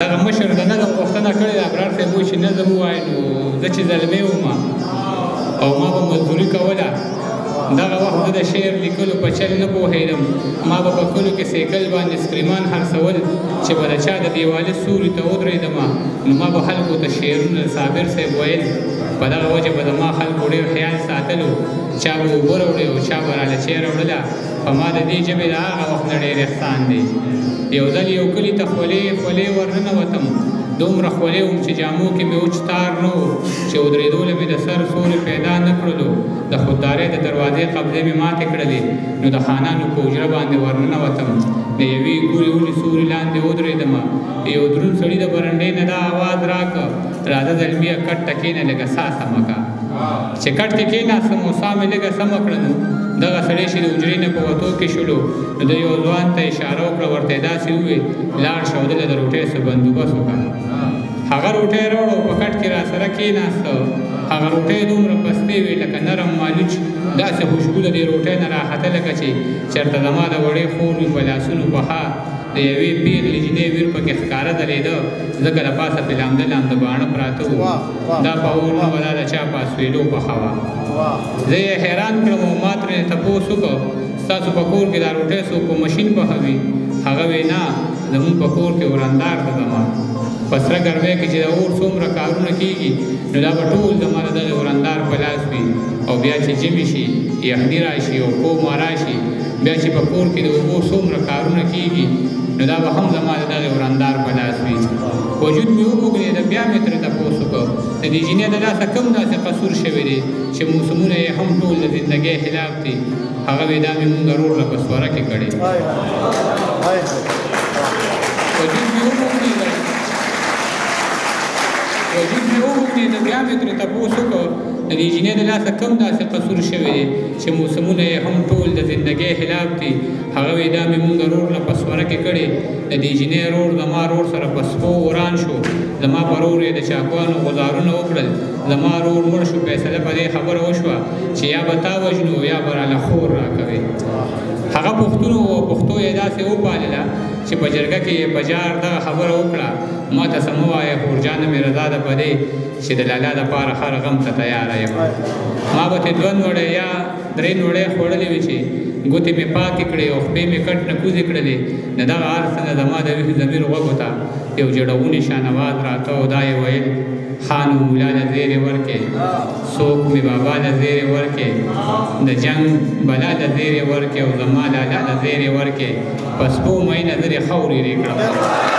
دغه مشر د نظم غوښتنه کړې ده ابرار صاحب وایي چې نظم ووایي نو زه چې زلمی وم او ما به مزدوري کوله دغه وخت زه د شعر لیکلو په چل نه پوهېدم ما به په کلو کې سیکل باندې سکریمان خرڅول چې به د چا د دیوالې سوري ته ودرېدم نو ما به خلکو ته شعرونه صابر صاحب ویل په دغه وجه به زما خلکو ډېر خیال ساتلو چا به اوبه راوړې او چا به راله چای راوړله په ما د دې ژبې د هغه وخت نه ډېر احسان دی یو ځل یو کلي ته خولې ورننوتم دومره خولې وم چې جامو کې مې وچ تار نه و چې ودرېدوله مې د سر سوري پیدا نه کړلو د خوددارۍ د دروازې قبضې مې ماتې کړلې نو د خانانو په حجره باندې ورننوتم د یوې ګورې ونې سوري لاندې ودرېدم یو دروند سړي د برنډې نه دا آواز راکړه راځه زلمیه کټ ته کښېنه لږه ساه سمه کړه چې کټ کې کښېناستم او ساه مې لږه سمه کړه نو دغه سړی چې د حجرې نه په وتو کې شولو نو د یو ځوان ته اشاره وکړه ورته یې داسې وویل لاړ شه او دلته د روټۍ څه بندوبست وکړه هغه روټۍ راوړه او په کټ کې راسره کښېناسته هغه روټۍ دومره پستې وې لکه نرم مالوچ داسې خوشبو د دې روټۍ نه راخته لکه چې چېرته زما د وړې خور وي په لاسونو پخه د یوې پیغلې جینۍ ویر پکې ښکاره ځلېده ځکه د پاسه پې لامده لامده باڼه پراته وو دا په اور نه وه دا د چا په اسوېلو پخه وه زه یې حیران کړم او ما ترې تپوس وکړ ستاسو په کور کې دا روټۍ څوک په مشین پخوي هغه وی نه زمونږ په کور کې ورندار ته زما په سره ګرمۍ کې چې د اور څومره کارونه کېږي نو دا به ټول زما د دغې ورندار په لاس وي او بیا چې ژمي شي یخني راشي او کومه راشي بیا چې په کور کې د اوبو څومره کارونه کېږي نو دا به هم زما د دغې ورندار په لاس وي وجود مې وموږنېده بیا مې ترې تپوس وکړ د دې جینۍ د لاسه کوم داسې قصور شوی دی چې موسمونه یې هم ټول د زندګۍ خلاف دي هغه وی دا مې مونږ رور له په سوره کې کړې وجود مې وموږنېده بیا مې ترې تپوس وکړ د دې جینۍ د لاسه کوم داسې قصور شوی دی چې موسمونه یې هم ټول د زندګۍ خلاف دي هغه وی دا مې مونږ رور له په سوره کې کړې د دې جینۍ رور زما رور سره په سپو وران شو زما په رور یې د چاقوانو غزارونه وکړل زما رور مړ شو فیصله په دې خبره وشوه چې یا به تا وژنو یا به راله خور راکوې هغه پښتون و پښتو یې داسې وپالله چې په جرګه کې یې په جار دغه خبره وکړه ما ته څه مه وایه خورجانه مې رضا ده په دې چې د لالا دپاره هر غم ته تیاره یم ما به ترې 2 نوړۍ یا 3 نوړۍ خوړلې وې چې ګوتې مې پاکې کړې او خپې مې کټ نه کوزې کړلې د دغه هر څه نه زما د ویښ ضمیر غوږو ته یو جړونې شان اواز راته او دا یې ویل خان و مولا له زیرې ورکې څوک مې بابا له زیرې ورکې د جنګ بلا له زیرې ورکې او زما لالا له زیرې ورکې په سپو مینه زه دې خاورې رې کړم